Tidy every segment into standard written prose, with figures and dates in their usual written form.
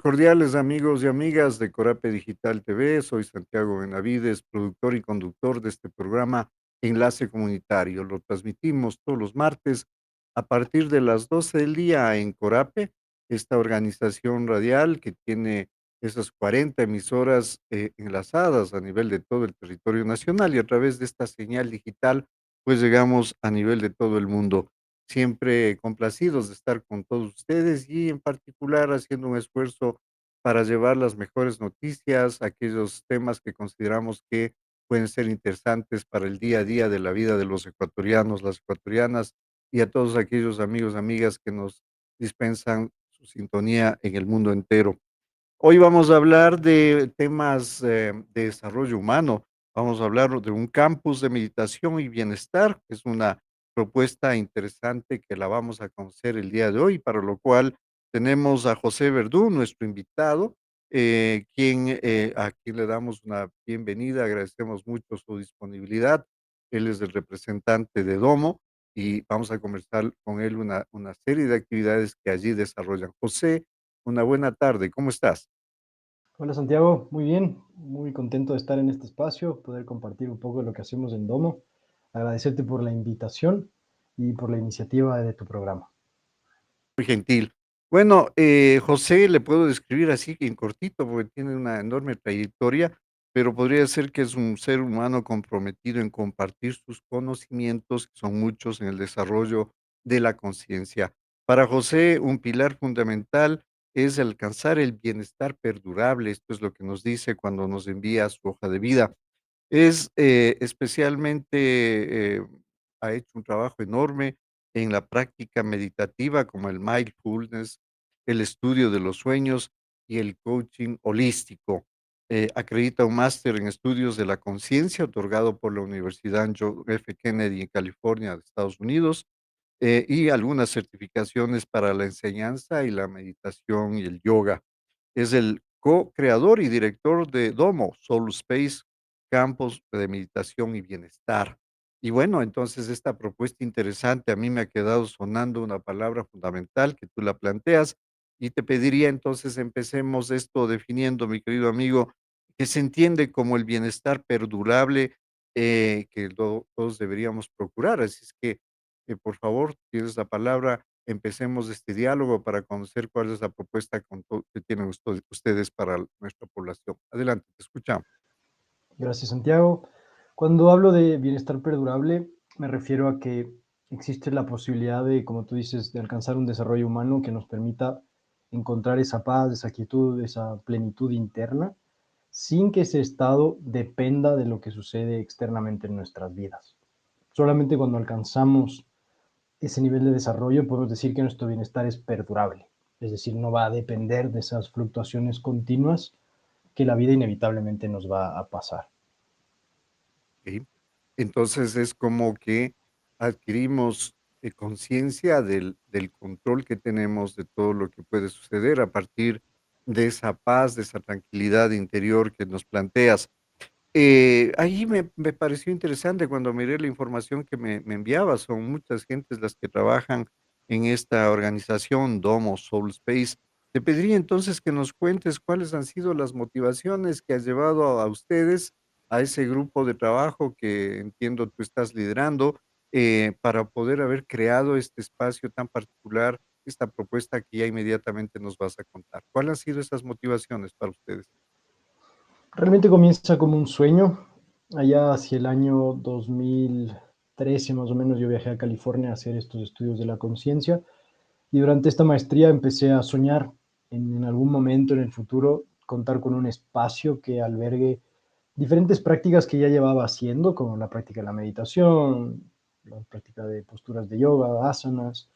Cordiales amigos y amigas de Corape Digital TV. Soy Santiago Benavides, productor y conductor de este programa Enlace Comunitario. Lo transmitimos todos los martes a partir de las 12 del día en Corape, esta organización radial que tiene esas 40 emisoras enlazadas a nivel de todo el territorio nacional, y a través de esta señal digital pues llegamos a nivel de todo el mundo. Siempre complacidos de estar con todos ustedes y en particular haciendo un esfuerzo para llevar las mejores noticias, aquellos temas que consideramos que pueden ser interesantes para el día a día de la vida de los ecuatorianos, las ecuatorianas, y a todos aquellos amigos, amigas que nos dispensan su sintonía en el mundo entero. Hoy vamos a hablar de temas de desarrollo humano. Vamos a hablar de un campus de meditación y bienestar. Es una propuesta interesante que la vamos a conocer el día de hoy, para lo cual tenemos a José Verdú, nuestro invitado, a quien le damos una bienvenida. Agradecemos mucho su disponibilidad. Él es el representante de Domo y vamos a conversar con él una serie de actividades que allí desarrollan. José, una buena tarde, ¿cómo estás? Hola Santiago, muy bien, muy contento de estar en este espacio, poder compartir un poco de lo que hacemos en Domo, agradecerte por la invitación y por la iniciativa de tu programa. Muy gentil. Bueno, José le puedo describir así en cortito, porque tiene una enorme trayectoria, pero podría ser que es un ser humano comprometido en compartir sus conocimientos, que son muchos, en el desarrollo de la conciencia. Para José, un pilar fundamental es alcanzar el bienestar perdurable. Esto es lo que nos dice cuando nos envía su hoja de vida. Es, especialmente, ha hecho un trabajo enorme en la práctica meditativa, como el mindfulness, el estudio de los sueños y el coaching holístico. Acredita un máster en estudios de la conciencia otorgado por la Universidad John F. Kennedy en California, de Estados Unidos, y algunas certificaciones para la enseñanza y la meditación y el yoga. Es el co-creador y director de Domo, Soul Space, campos de meditación y bienestar. Y bueno, entonces esta propuesta interesante, a mí me ha quedado sonando una palabra fundamental que tú la planteas, y te pediría entonces empecemos esto definiendo, mi querido amigo, que se entiende como el bienestar perdurable, que todos deberíamos procurar. Así es que, por favor, tienes la palabra. Empecemos este diálogo para conocer cuál es la propuesta que tienen ustedes para nuestra población. Adelante, te escuchamos. Gracias Santiago. Cuando hablo de bienestar perdurable, me refiero a que existe la posibilidad de, como tú dices, de alcanzar un desarrollo humano que nos permita encontrar esa paz, esa quietud, esa plenitud interna, sin que ese estado dependa de lo que sucede externamente en nuestras vidas. Solamente cuando alcanzamos ese nivel de desarrollo podemos decir que nuestro bienestar es perdurable, es decir, no va a depender de esas fluctuaciones continuas que la vida inevitablemente nos va a pasar. ¿Ok? Entonces es como que adquirimos conciencia del control que tenemos de todo lo que puede suceder a partir de esa paz, de esa tranquilidad interior que nos planteas. Ahí me pareció interesante cuando miré la información que me enviabas. Son muchas gentes las que trabajan en esta organización Domo Soul Space. Te pediría entonces que nos cuentes cuáles han sido las motivaciones que has llevado a ustedes, a ese grupo de trabajo que entiendo tú estás liderando, para poder haber creado este espacio tan particular, esta propuesta que ya inmediatamente nos vas a contar. ¿Cuáles han sido esas motivaciones para ustedes? Realmente comienza como un sueño. Allá hacia el año 2013 más o menos yo viajé a California a hacer estos estudios de la conciencia y durante esta maestría empecé a soñar en algún momento en el futuro contar con un espacio que albergue diferentes prácticas que ya llevaba haciendo, como la práctica de la meditación, la práctica de posturas de yoga, asanas,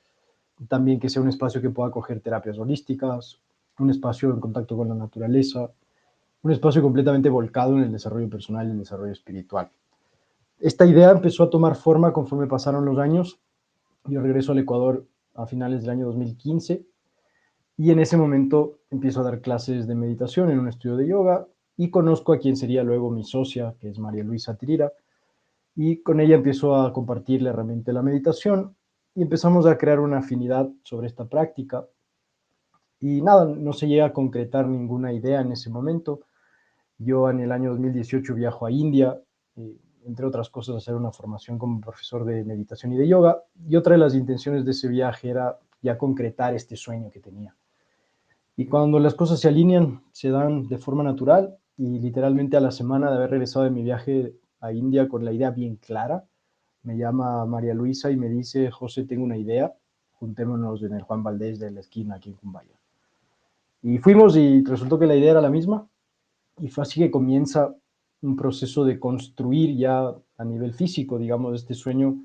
también que sea un espacio que pueda acoger terapias holísticas, un espacio en contacto con la naturaleza, un espacio completamente volcado en el desarrollo personal y el desarrollo espiritual. Esta idea empezó a tomar forma conforme pasaron los años. Yo regreso al Ecuador a finales del año 2015 y en ese momento empiezo a dar clases de meditación en un estudio de yoga y conozco a quien sería luego mi socia, que es María Luisa Tirira, y con ella empiezo a compartir la herramienta de la meditación y empezamos a crear una afinidad sobre esta práctica. Y nada, no se llega a concretar ninguna idea en ese momento. Yo en el año 2018 viajo a India, eh, entre otras cosas, a hacer una formación como profesor de meditación y de yoga. Y otra de las intenciones de ese viaje era ya concretar este sueño que tenía. Y Mm, cuando las cosas se alinean, se dan de forma natural y literalmente a la semana de haber regresado de mi viaje a India con la idea bien clara, me llama María Luisa y me dice, José, tengo una idea, juntémonos en el Juan Valdés de la esquina aquí en Cumbaya. Y fuimos y resultó que la idea era la misma y fue así que comienza un proceso de construir ya a nivel físico, digamos, este sueño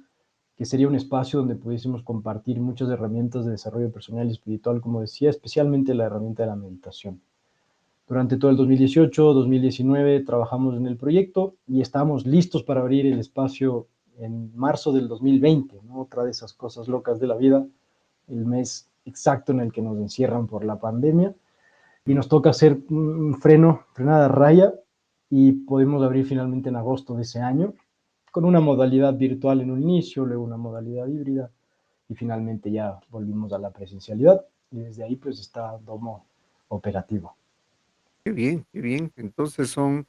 que sería un espacio donde pudiésemos compartir muchas herramientas de desarrollo personal y espiritual, como decía, especialmente la herramienta de la meditación. Durante todo el 2018, 2019 trabajamos en el proyecto y estábamos listos para abrir el espacio en marzo del 2020, ¿no? Otra de esas cosas locas de la vida, el mes exacto en el que nos encierran por la pandemia y mm. nos toca hacer un frenada raya y podemos abrir finalmente en agosto de ese año con una modalidad virtual en un inicio, luego una modalidad híbrida y finalmente ya volvimos a la presencialidad y desde ahí pues está Domo operativo. Qué bien, qué bien. Entonces son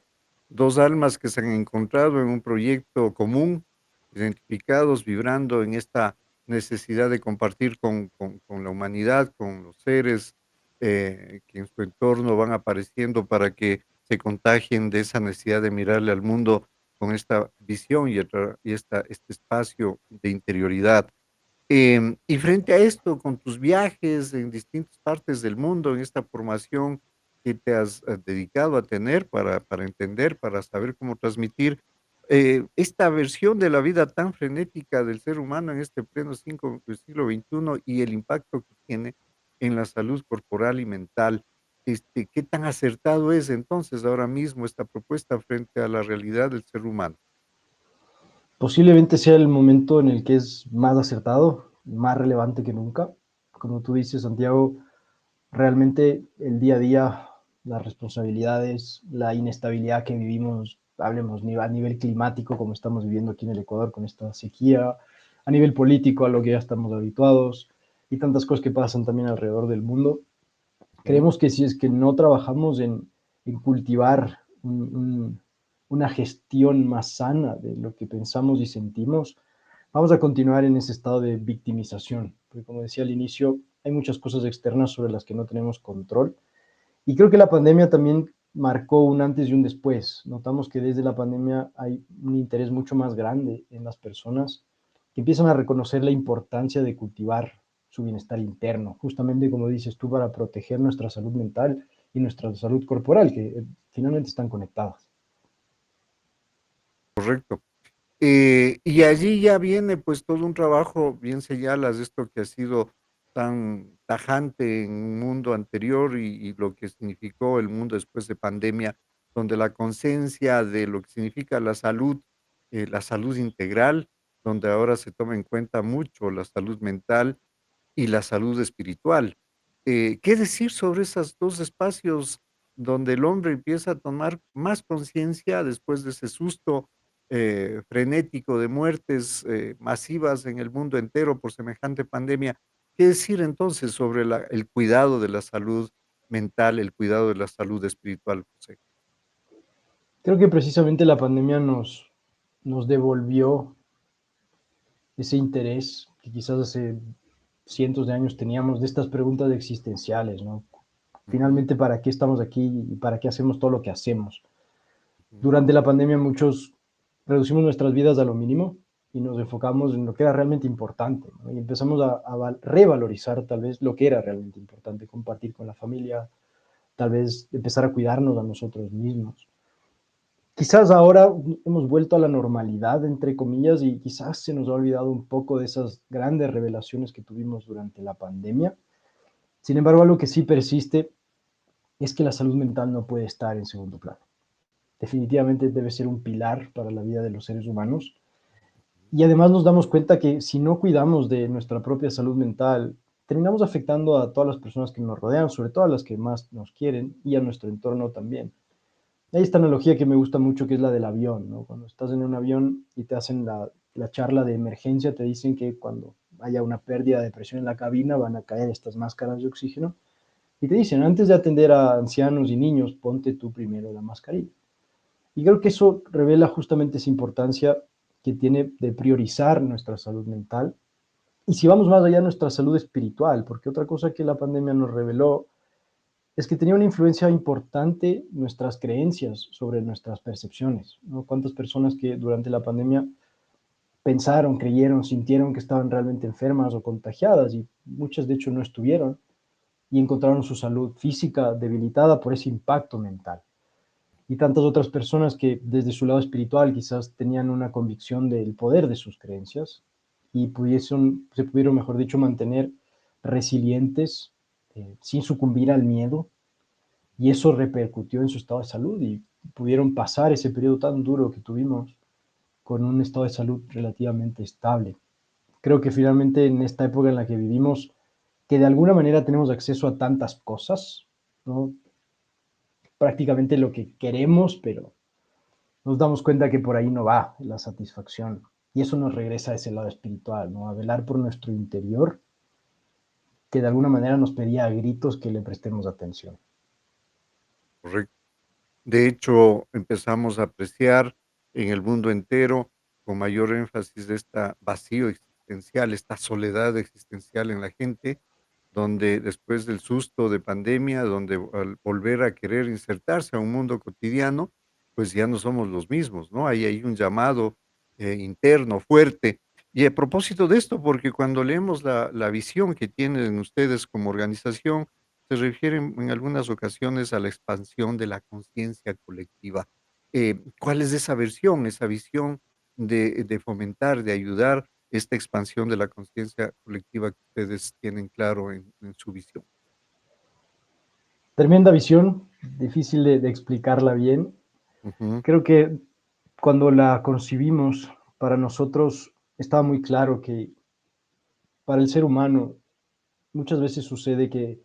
2 almas que se han encontrado en un proyecto común, identificados, vibrando en esta necesidad de compartir con la humanidad, con los seres, que en su entorno van apareciendo para que se contagien de esa necesidad de mirarle al mundo con esta visión y este espacio de interioridad. Y frente a esto, con tus viajes en distintas partes del mundo, en esta formación que te has dedicado a tener para entender, para saber cómo transmitir, esta versión de la vida tan frenética del ser humano en este pleno siglo XXI y el impacto que tiene en la salud corporal y mental, ¿qué tan acertado es entonces ahora mismo esta propuesta frente a la realidad del ser humano? Posiblemente sea el momento en el que es más acertado, más relevante que nunca. Como tú dices, Santiago, realmente el día a día, las responsabilidades, la inestabilidad que vivimos, hablemos a nivel climático, como estamos viviendo aquí en el Ecuador con esta sequía, a nivel político, a lo que ya estamos habituados, y tantas cosas que pasan también alrededor del mundo. Sí, Creemos que si es que no trabajamos en cultivar una gestión más sana de lo que pensamos y sentimos, vamos a continuar en ese estado de victimización, porque como decía al inicio, hay muchas cosas externas sobre las que no tenemos control. Y creo que la pandemia también marcó un antes y un después. Notamos que desde la pandemia hay un interés mucho más grande en las personas que empiezan a reconocer la importancia de cultivar su bienestar interno, justamente como dices tú, para proteger nuestra salud mental y nuestra salud corporal, que finalmente están conectadas. correcto. Y allí ya viene, pues, todo un trabajo, bien señalas, esto que ha sido tan tajante en un mundo anterior y lo que significó el mundo después de pandemia, donde la conciencia de lo que significa la salud integral, donde ahora se toma en cuenta mucho la salud mental y la salud espiritual. ¿Qué decir sobre esos 2 espacios donde el hombre empieza a tomar más conciencia después de ese susto, frenético de muertes, masivas en el mundo entero por semejante pandemia? ¿Qué decir entonces sobre el cuidado de la salud mental, el cuidado de la salud espiritual, José? Creo que precisamente la pandemia nos devolvió ese interés que quizás hace cientos de años teníamos de estas preguntas existenciales, ¿no? Ujú, Finalmente, ¿para qué estamos aquí y para qué hacemos todo lo que hacemos? ujú, Durante la pandemia muchos reducimos nuestras vidas a lo mínimo y nos enfocamos en lo que era realmente importante, ¿no? Y empezamos a revalorizar tal vez lo que era realmente importante, compartir con la familia, tal vez empezar a cuidarnos a nosotros mismos. Quizás ahora hemos vuelto a la normalidad, entre comillas, y quizás se nos ha olvidado un poco de esas grandes revelaciones que tuvimos durante la pandemia. Sin embargo, algo que sí persiste es que la salud mental no puede estar en segundo plano. Definitivamente debe ser un pilar para la vida de los seres humanos. Y además nos damos cuenta que si no cuidamos de nuestra propia salud mental, terminamos afectando a todas las personas que nos rodean, sobre todo a las que más nos quieren y a nuestro entorno también. Hay esta analogía que me gusta mucho, que es la del avión, ¿no? Cuando estás en un avión y te hacen la charla de emergencia, te dicen que cuando haya una pérdida de presión en la cabina van a caer estas máscaras de oxígeno Y te dicen, antes de atender a ancianos y niños, ponte tú primero la mascarilla. Y creo que eso revela justamente esa importancia que tiene de priorizar nuestra salud mental. Y si vamos más allá, nuestra salud espiritual, porque otra cosa que la pandemia nos reveló es que tenía una influencia importante nuestras creencias sobre nuestras percepciones, ¿no? Cuántas personas que durante la pandemia pensaron, creyeron, sintieron que estaban realmente enfermas o contagiadas y muchas de hecho no estuvieron y encontraron su salud física debilitada por ese impacto mental. Y tantas otras personas que desde su lado espiritual quizás tenían una convicción del poder de sus creencias y se pudieron, mejor dicho, mantener resilientes sin sucumbir al miedo, y eso repercutió en su estado de salud y pudieron pasar ese periodo tan duro que tuvimos con un estado de salud relativamente estable. Creo que finalmente en esta época en la que vivimos, que de alguna manera tenemos acceso a tantas cosas, ¿no? Prácticamente lo que queremos, pero nos damos cuenta que por ahí no va la satisfacción. Y eso nos regresa a ese lado espiritual, ¿no? A velar por nuestro interior, que de alguna manera nos pedía a gritos que le prestemos atención. Correcto. De hecho, empezamos a apreciar en el mundo entero con mayor énfasis de esta vacío existencial, esta soledad existencial en la gente, donde después del susto de pandemia, donde al volver a querer insertarse a un mundo cotidiano, pues ya no somos los mismos, ¿no? Ahí hay un llamado interno fuerte. Y a propósito de esto, porque cuando leemos la visión que tienen ustedes como organización, se refieren en algunas ocasiones a la expansión de la conciencia colectiva. ¿Cuál es esa visión de fomentar, de ayudar esta expansión de la conciencia colectiva que ustedes tienen claro en su visión? Tremenda visión, difícil de explicarla bien. Ujú, Creo que cuando la concibimos, para nosotros estaba muy claro que para el ser humano muchas veces sucede que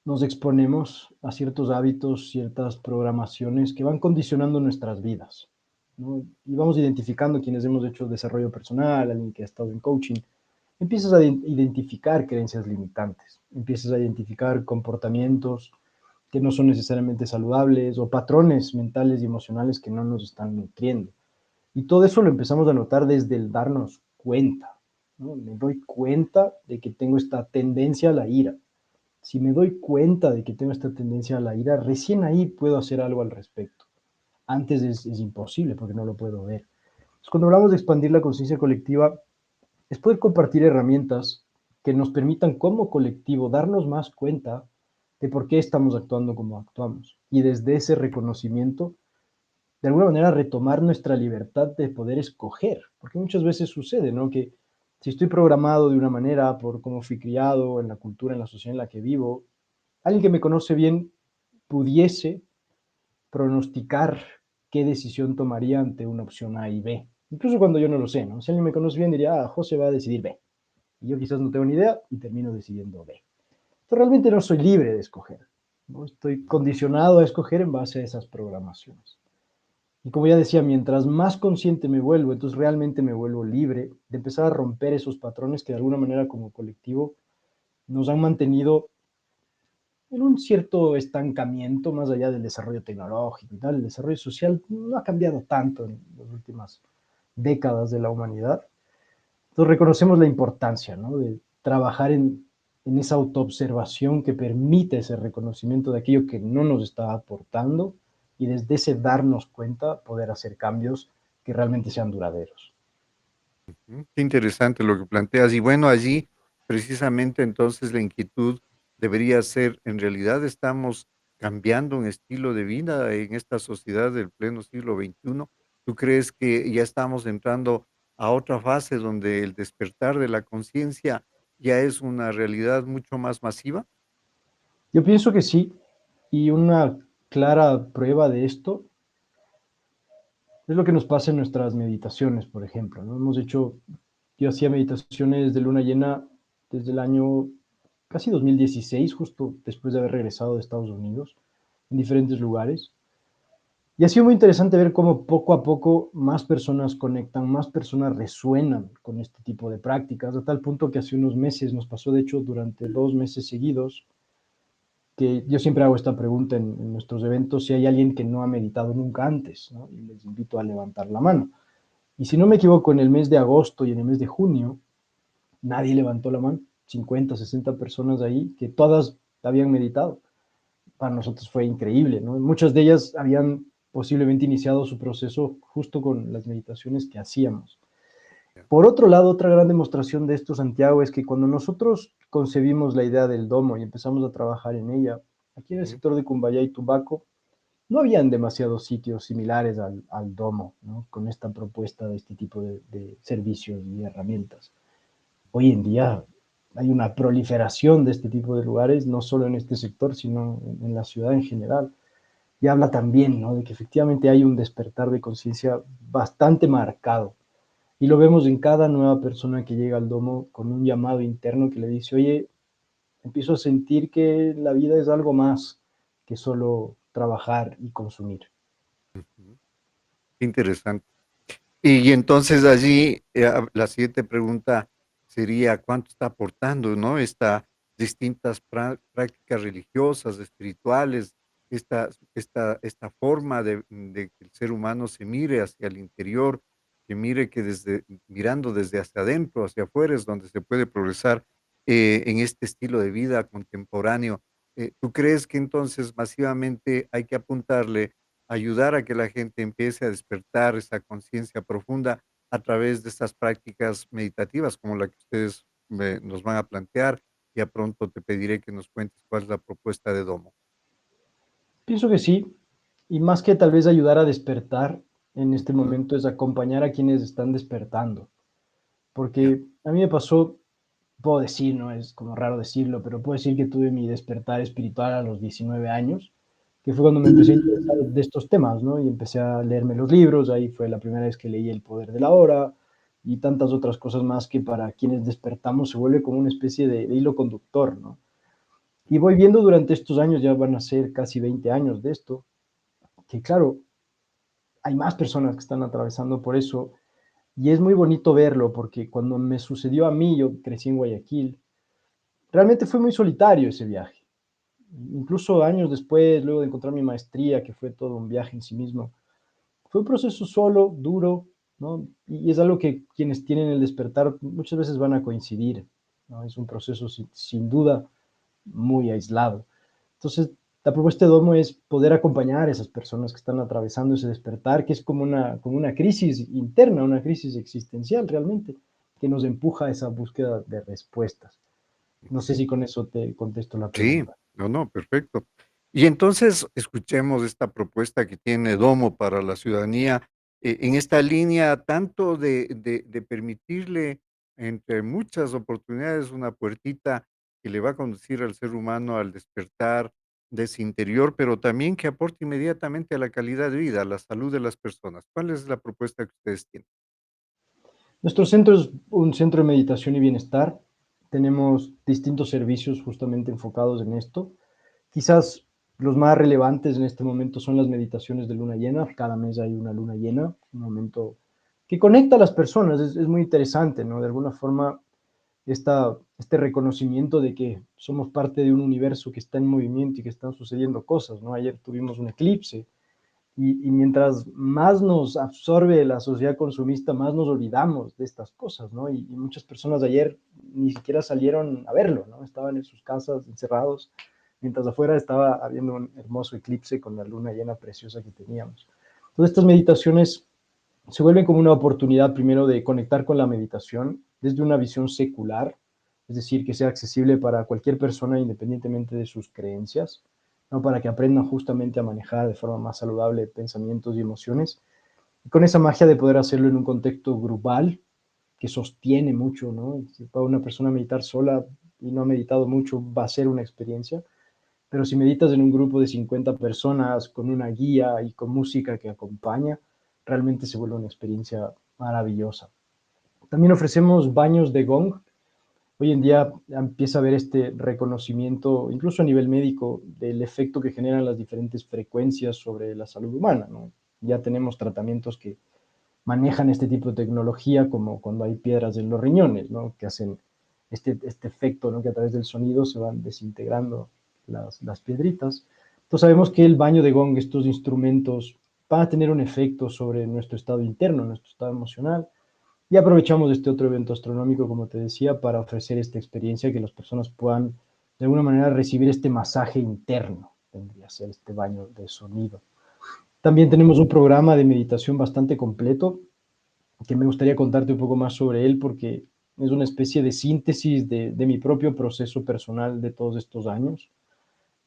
nos exponemos a ciertos hábitos, ciertas programaciones que van condicionando nuestras vidas, ¿no? Y vamos identificando quienes hemos hecho desarrollo personal, alguien que ha estado en coaching, empiezas a identificar creencias limitantes, empiezas a identificar comportamientos que no son necesariamente saludables o patrones mentales y emocionales que no nos están nutriendo. Y todo eso lo empezamos a notar desde el darnos cuenta, ¿no? Me doy cuenta de que tengo esta tendencia a la ira. Si me doy cuenta de que tengo esta tendencia a la ira, recién ahí puedo hacer algo al respecto. Antes es imposible porque no lo puedo ver. Entonces, cuando hablamos de expandir la conciencia colectiva, es poder compartir herramientas que nos permitan como colectivo darnos más cuenta de por qué estamos actuando como actuamos. Y desde ese reconocimiento, de alguna manera, retomar nuestra libertad de poder escoger. Porque muchas veces sucede, ¿no? Que si estoy programado de una manera por cómo fui criado, en la cultura, en la sociedad en la que vivo, alguien que me conoce bien pudiese pronosticar qué decisión tomaría ante una opción A y B. Incluso cuando yo no lo sé, ¿no? Si alguien me conoce bien, diría, ah, José va a decidir B. Y yo quizás no tengo ni idea y termino decidiendo B. Entonces realmente no soy libre de escoger, ¿no? Estoy condicionado a escoger en base a esas programaciones. Y como ya decía, mientras más consciente me vuelvo, entonces realmente me vuelvo libre de empezar a romper esos patrones que de alguna manera como colectivo nos han mantenido en un cierto estancamiento más allá del desarrollo tecnológico y tal. El desarrollo social no ha cambiado tanto en las últimas décadas de la humanidad. Entonces reconocemos la importancia, ¿no? De trabajar en esa autoobservación que permite ese reconocimiento de aquello que no nos está aportando y desde ese darnos cuenta poder hacer cambios que realmente sean duraderos. qué interesante lo que planteas. Y bueno, allí precisamente entonces la inquietud debería ser, en realidad estamos cambiando un estilo de vida en esta sociedad del pleno siglo XXI. ¿Tú crees que ya estamos entrando a otra fase donde el despertar de la conciencia ya es una realidad mucho más masiva? Yo pienso que sí, y una clara prueba de esto es lo que nos pasa en nuestras meditaciones, por ejemplo, ¿no? Yo hacía meditaciones de luna llena desde el año casi 2016, justo después de haber regresado de Estados Unidos, en diferentes lugares. Y ha sido muy interesante ver cómo poco a poco más personas conectan, más personas resuenan con este tipo de prácticas, a tal punto que hace unos meses nos pasó, de hecho, durante 2 meses seguidos, que yo siempre hago esta pregunta en nuestros eventos, si hay alguien que no ha meditado nunca antes, ¿no? Y les invito a levantar la mano. Y si no me equivoco, en el mes de agosto y en el mes de junio, nadie levantó la mano, 50, 60 personas ahí, que todas habían meditado. Para nosotros fue increíble, ¿no? Muchas de ellas habían posiblemente iniciado su proceso justo con las meditaciones que hacíamos. Ya, Por otro lado, otra gran demostración de esto, Santiago, es que cuando nosotros concebimos la idea del domo y empezamos a trabajar en ella, aquí en el sí, sector de Cumbayá y Tubaco, no habían demasiados sitios similares al domo, ¿no? Con esta propuesta de este tipo de servicios y herramientas. Hoy en día hay una proliferación de este tipo de lugares, no solo en este sector, sino en la ciudad en general. Y habla también, ¿no? De que efectivamente hay un despertar de conciencia bastante marcado. Y lo vemos en cada nueva persona que llega al domo con un llamado interno que le dice, oye, empiezo a sentir que la vida es algo más que solo trabajar y consumir. ujú, qué interesante. Y entonces allí la siguiente pregunta sería, ¿cuánto está aportando, no? Estas distintas prácticas religiosas, espirituales, esta forma de que el ser humano se mire hacia el interior, que mire que mirando desde hacia adentro, hacia afuera, es donde se puede progresar en este estilo de vida contemporáneo. ¿Tú crees que entonces masivamente hay que apuntarle ayudar a que la gente empiece a despertar esa conciencia profunda a través de estas prácticas meditativas como la que ustedes nos van a plantear? Ya pronto te pediré que nos cuentes cuál es la propuesta de Domo. Pienso que sí, y más que tal vez ayudar a despertar en este Ujú, momento es acompañar a quienes están despertando, ya, porque a mí me pasó, puedo decir, no es como raro decirlo, pero puedo decir que tuve mi despertar espiritual a los 19 años, que fue cuando me empecé a interesar de estos temas, ¿no? Y empecé a leerme los libros, ahí fue la primera vez que leí El poder de la hora y tantas otras cosas más que para quienes despertamos se vuelve como una especie de hilo conductor, ¿no? Y voy ujú, viendo durante estos años, ya van a ser casi 20 años de esto, que claro, hay más personas que están atravesando por eso y es muy bonito verlo porque cuando me sucedió a mí, yo crecí en Guayaquil, realmente fue muy solitario ese viaje. Incluso años después, luego de encontrar mi maestría, que fue todo un viaje en sí mismo, fue un proceso solo, duro, ¿no? Y es algo que quienes tienen el despertar muchas veces van a coincidir, ¿no? Es un proceso sin duda muy aislado. Entonces, la propuesta de Domo es poder acompañar a esas personas que están atravesando ese despertar, que es como una crisis interna, una crisis existencial realmente, que nos empuja a esa búsqueda de respuestas. No sé ujú. si con eso te contesto la Sí, pregunta. no, no, perfecto. Y entonces escuchemos esta propuesta que tiene Domo para la ciudadanía en esta línea tanto de permitirle, entre muchas oportunidades, una puertita que le va a conducir al ser humano al despertar de ese interior, pero también que aporte inmediatamente a la calidad de vida, a la salud de las personas. ¿Cuál es la propuesta que ustedes tienen? Nuestro centro es un centro de meditación y bienestar. Tenemos distintos servicios justamente enfocados en esto. Quizás los más relevantes en este momento son las meditaciones de luna llena. Cada mes hay una luna llena, un momento que conecta a las personas. Es muy interesante, ¿no? De alguna forma, este reconocimiento de que somos parte de un universo que está en movimiento y que están sucediendo cosas, ¿no? Ayer tuvimos un eclipse y mientras más nos absorbe la sociedad consumista, más nos olvidamos de estas cosas, ¿no? Y muchas personas ayer ni siquiera salieron a verlo, ¿no? Estaban en sus casas encerrados, mientras afuera estaba habiendo un hermoso eclipse con la luna llena preciosa que teníamos. Entonces estas meditaciones se vuelven como una oportunidad primero de conectar con la meditación desde una visión secular, es decir, que sea accesible para cualquier persona independientemente de sus creencias, ¿no? Para que aprendan justamente a manejar de forma más saludable pensamientos y emociones. Y con esa magia de poder hacerlo en un contexto grupal que sostiene mucho, ¿no? Si para una persona meditar sola y no ha meditado mucho, va a ser una experiencia, pero si meditas en un grupo de 50 personas con una guía y con música que acompaña, realmente se vuelve una experiencia maravillosa. También ofrecemos baños de gong. Hoy en día empieza a haber este reconocimiento, incluso a nivel médico, del efecto que generan las diferentes frecuencias sobre la salud humana, ¿no? Ya tenemos tratamientos que manejan este tipo de tecnología, como cuando hay piedras en los riñones, ¿no? Que hacen este efecto, ¿no? Que a través del sonido se van desintegrando. las piedritas. Entonces sabemos que el baño de gong, estos instrumentos, van a tener un efecto sobre nuestro estado interno, nuestro estado emocional, y aprovechamos este otro evento astronómico, como te decía, para ofrecer esta experiencia que las personas puedan de alguna manera recibir este masaje interno, vendría a ser este baño de sonido. También tenemos un programa de meditación bastante completo, que me gustaría contarte un poco más sobre él, porque es una especie de síntesis de mi propio proceso personal de todos estos años.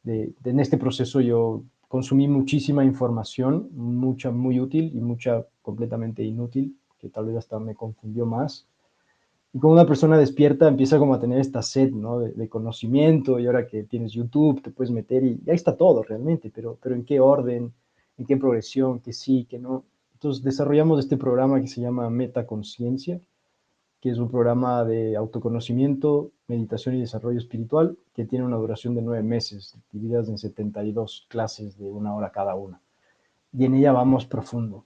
En este proceso yo consumí muchísima información, mucha muy útil y mucha completamente inútil, que tal vez hasta me confundió más. Y como una persona despierta empieza como a tener esta sed, ¿no? De conocimiento, y ahora que tienes YouTube te puedes meter y ahí está todo realmente, pero ¿en qué orden? ¿En qué progresión? ¿Qué sí? ¿Qué no? Entonces desarrollamos este programa que se llama Metaconciencia, que es un programa de autoconocimiento, meditación y desarrollo espiritual, que tiene una duración de 9 meses, divididas en 72 clases de 1 hora cada una. Y en ella vamos profundo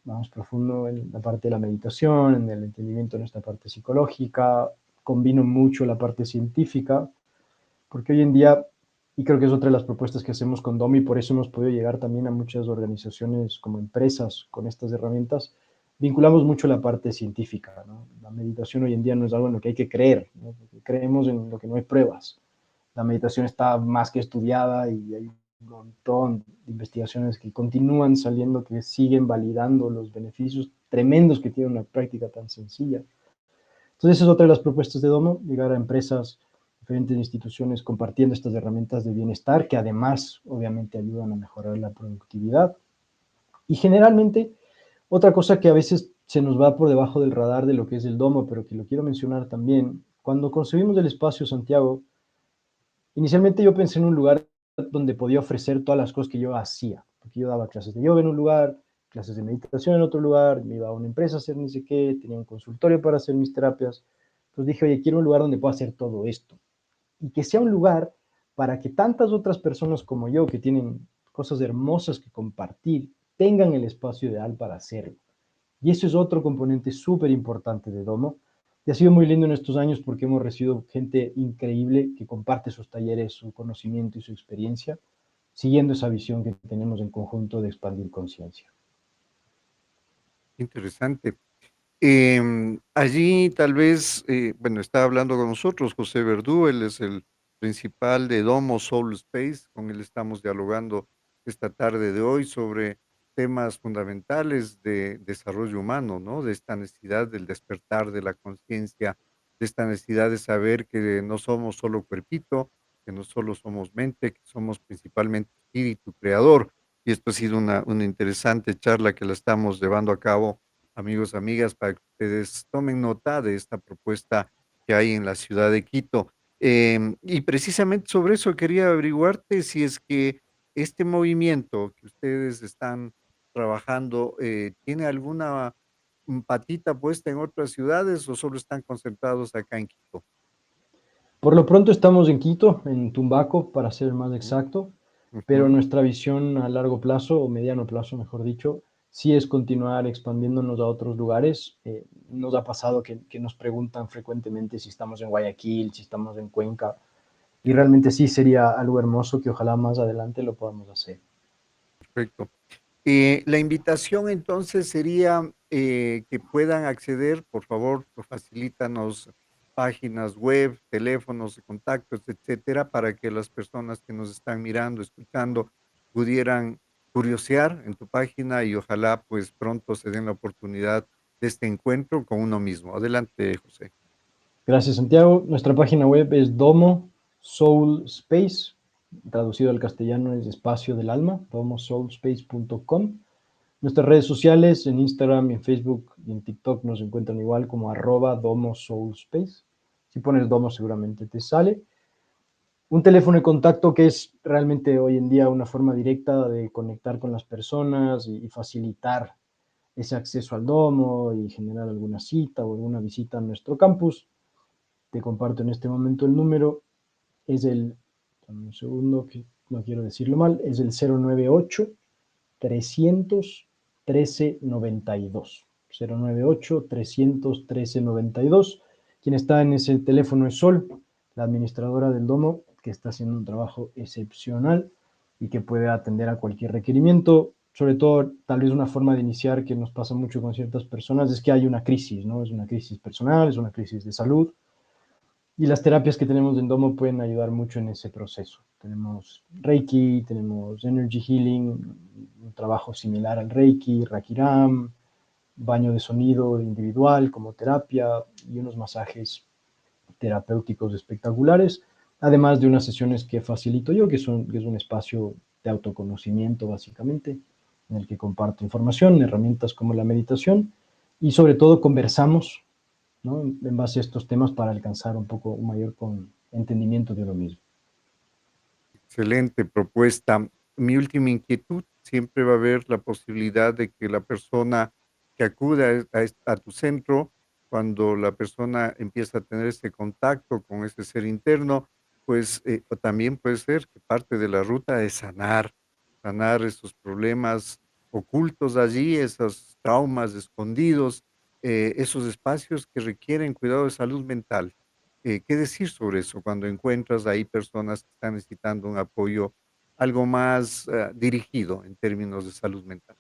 en la parte de la meditación, en el entendimiento de nuestra parte psicológica, combino mucho la parte científica, porque hoy en día, y creo que es otra de las propuestas que hacemos con Domi, por eso hemos podido llegar también a muchas organizaciones como empresas con estas herramientas, vinculamos mucho la parte científica, ¿no? La meditación hoy en día no es algo en lo que hay que creer, ¿no? Creemos en lo que no hay pruebas. La meditación está más que estudiada y hay un montón de investigaciones que continúan saliendo, que siguen validando los beneficios tremendos que tiene una práctica tan sencilla. Entonces, esa es otra de las propuestas de Domo, llegar a empresas, diferentes instituciones compartiendo estas herramientas de bienestar que además, obviamente, ayudan a mejorar la productividad. Y generalmente, otra cosa que a veces se nos va por debajo del radar de lo que es el Domo, pero que lo quiero mencionar también, cuando concebimos el espacio Santiago, inicialmente yo pensé en un lugar donde podía ofrecer todas las cosas que yo hacía, porque yo daba clases de yoga en un lugar, clases de meditación en otro lugar, me iba a una empresa a hacer ni sé qué, tenía un consultorio para hacer mis terapias. Entonces dije, oye, quiero un lugar donde pueda hacer todo esto. Y que sea un lugar para que tantas otras personas como yo, que tienen cosas hermosas que compartir, tengan el espacio ideal para hacerlo. Y eso es otro componente súper importante de Domo. Y ha sido muy lindo en estos años porque hemos recibido gente increíble que comparte sus talleres, su conocimiento y su experiencia, siguiendo esa visión que tenemos en conjunto de expandir conciencia. Interesante. Allí tal vez, bueno, está hablando con nosotros José Verdú, él es el principal de Domo Soul Space, con él estamos dialogando esta tarde de hoy sobre temas fundamentales de desarrollo humano, ¿no? De esta necesidad del despertar de la conciencia, de esta necesidad de saber que no somos solo cuerpito, que no solo somos mente, que somos principalmente espíritu creador. Y esto ha sido una interesante charla que la estamos llevando a cabo, amigos, amigas, para que ustedes tomen nota de esta propuesta que hay en la ciudad de Quito. Y precisamente sobre eso quería averiguarte si es que este movimiento que ustedes están trabajando tiene alguna patita puesta en otras ciudades o solo están concentrados acá en Quito. Por lo pronto estamos en Quito, en Tumbaco, para ser más Ujú, exacto, pero ujú. nuestra visión a largo plazo, o mediano plazo, mejor dicho, sí es continuar expandiéndonos a otros lugares. Nos ha pasado que nos preguntan frecuentemente si estamos en Guayaquil, si estamos en Cuenca, y realmente sí sería algo hermoso que ojalá más adelante lo podamos hacer. Perfecto. La invitación entonces sería que puedan acceder, por favor, facilítanos páginas web, teléfonos, contactos, etcétera, para que las personas que nos están mirando, escuchando, pudieran curiosear en tu página y ojalá pues pronto se den la oportunidad de este encuentro con uno mismo. Adelante, José. Gracias, Santiago. Nuestra página web es Domo Soul Space, traducido al castellano es espacio del alma, domosoulspace.com. Nuestras redes sociales en Instagram, en Facebook y en TikTok nos encuentran igual como @domosoulspace. Si pones Domo seguramente te sale. Un teléfono de contacto que es realmente hoy en día una forma directa de conectar con las personas y facilitar ese acceso al domo y generar alguna cita o alguna visita a nuestro campus. Te comparto en este momento el número, es el, dame un segundo que no quiero decirlo mal, es el 098-313-92. 098-313-92. Quien está en ese teléfono es Sol, la administradora del domo, que está haciendo un trabajo excepcional y que puede atender a cualquier requerimiento. Sobre todo, tal vez una forma de iniciar que nos pasa mucho con ciertas personas es que hay una crisis, ¿no? Es una crisis personal, es una crisis de salud, y las terapias que tenemos en Domo pueden ayudar mucho en ese proceso. Tenemos Reiki, tenemos Energy Healing, un trabajo similar al Reiki, Rakiram, baño de sonido individual como terapia y unos masajes terapéuticos espectaculares, además de unas sesiones que facilito yo, que es un espacio de autoconocimiento básicamente, en el que comparto información, herramientas como la meditación y sobre todo conversamos, ¿no? En base a estos temas para alcanzar un poco un mayor entendimiento de uno mismo. Excelente propuesta. Mi última inquietud, siempre va a haber la posibilidad de que la persona que acude a tu centro, cuando la persona empieza a tener ese contacto con ese ser interno, pues o también puede ser que parte de la ruta es sanar esos problemas ocultos allí, esos traumas escondidos, esos espacios que requieren cuidado de salud mental. ¿Qué decir sobre eso cuando encuentras ahí personas que están necesitando un apoyo algo más, dirigido en términos de salud mental?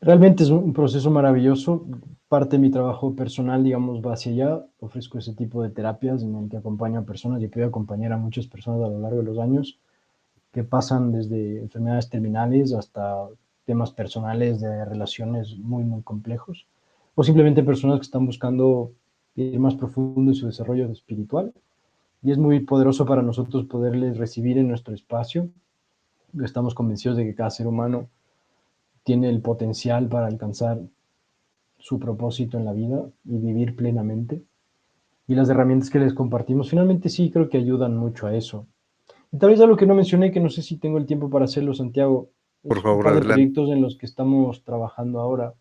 Realmente es un proceso maravilloso. Parte de mi trabajo personal, digamos, va hacia allá. Ofrezco ese tipo de terapias en el que acompaño a personas y puedo acompañar a muchas personas a lo largo de los años que pasan desde enfermedades terminales hasta temas personales de relaciones muy, muy complejos, o simplemente personas que están buscando ir más profundo en su desarrollo espiritual. Y es muy poderoso para nosotros poderles recibir en nuestro espacio. Estamos convencidos de que cada ser humano tiene el potencial para alcanzar su propósito en la vida y vivir plenamente. Y las herramientas que les compartimos finalmente sí creo que ayudan mucho a eso. Y tal vez algo que no mencioné, que no sé si tengo el tiempo para hacerlo, Santiago, Por es un favor, par de adelante. proyectos en los que estamos trabajando ahora.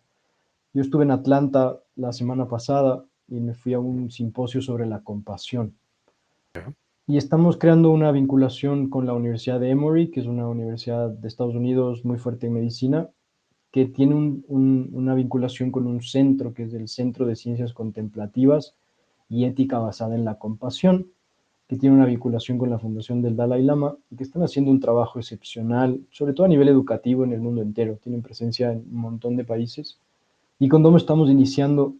Yo estuve en Atlanta la semana pasada y me fui a un simposio sobre la compasión. Ya. Y estamos creando una vinculación con la Universidad de Emory, que es una universidad de Estados Unidos muy fuerte en medicina, que tiene una vinculación con un centro, que es el Centro de Ciencias Contemplativas y Ética Basada en la Compasión, que tiene una vinculación con la Fundación del Dalai Lama y que están haciendo un trabajo excepcional, sobre todo a nivel educativo en el mundo entero. Tienen presencia en un montón de países. Y con Domo estamos iniciando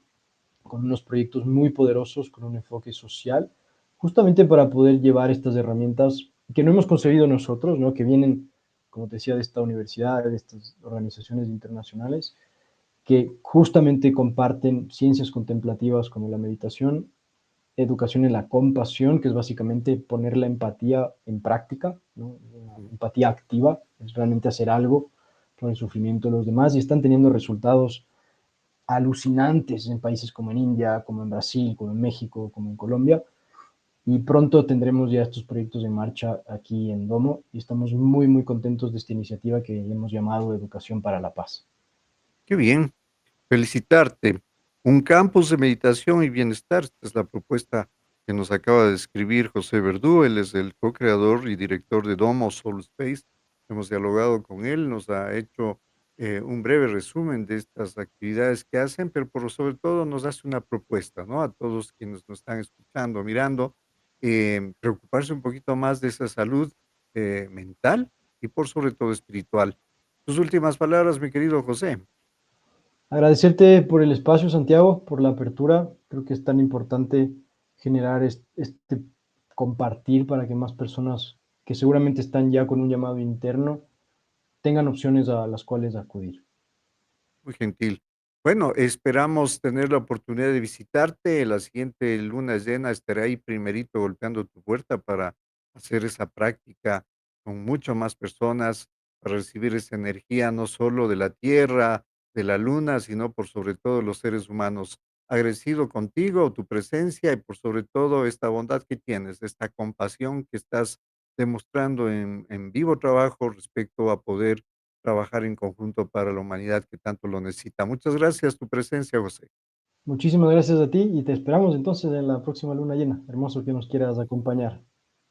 con unos proyectos muy poderosos, con un enfoque social, justamente para poder llevar estas herramientas que no hemos concebido nosotros, ¿no? Que vienen, como te decía, de esta universidad, de estas organizaciones internacionales, que justamente comparten ciencias contemplativas como la meditación, educación en la compasión, que es básicamente poner la empatía en práctica, ¿no? Una Ujú. empatía activa, es realmente hacer algo por el sufrimiento de los demás y están teniendo resultados alucinantes en países como en India, como en Brasil, como en México, como en Colombia. Y pronto tendremos ya estos proyectos en marcha aquí en Domo y estamos muy, muy contentos de esta iniciativa que hemos llamado Educación para la Paz. Qué bien. Felicitarte. Un campus de meditación y bienestar. Esta es la propuesta que nos acaba de describir José Verdú. Él es el co-creador y director de Domo Soul Space. Hemos dialogado con él, nos ha hecho un breve resumen de estas actividades que hacen, pero por sobre todo nos hace una propuesta, ¿no? A todos quienes nos están escuchando, mirando, preocuparse un poquito más de esa salud mental y por sobre todo espiritual. Tus últimas palabras, mi querido José. Agradecerte por el espacio, Santiago, por la apertura. Creo que es tan importante generar este compartir para que más personas que seguramente están ya con un llamado interno tengan opciones a las cuales acudir. Muy gentil. Bueno, esperamos tener la oportunidad de visitarte. La siguiente luna llena estaré ahí primerito golpeando tu puerta para hacer esa práctica con mucho más personas, para recibir esa energía no solo de la tierra, de la luna, sino por sobre todo los seres humanos. Agradecido contigo, tu presencia y por sobre todo esta bondad que tienes, esta compasión que estás demostrando en vivo trabajo respecto a poder trabajar en conjunto para la humanidad que tanto lo necesita. Muchas gracias tu presencia, José. Muchísimas gracias a ti y te esperamos entonces en la próxima luna llena. Hermoso que nos quieras acompañar.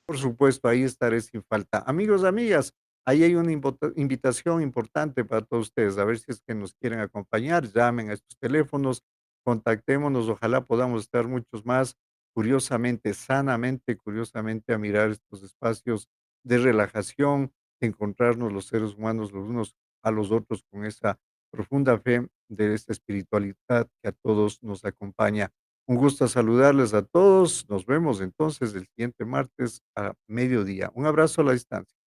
Por supuesto, ahí estaré sin falta. Amigos, amigas, ahí hay una invitación importante para todos ustedes. A ver si es que nos quieren acompañar, llamen a estos teléfonos, contactémonos, ojalá podamos estar muchos más curiosamente, sanamente, curiosamente, a mirar estos espacios de relajación, encontrarnos los seres humanos los unos a los otros con esa profunda fe de esta espiritualidad que a todos nos acompaña. Un gusto saludarles a todos. Nos vemos entonces el siguiente martes a mediodía. Un abrazo a la distancia.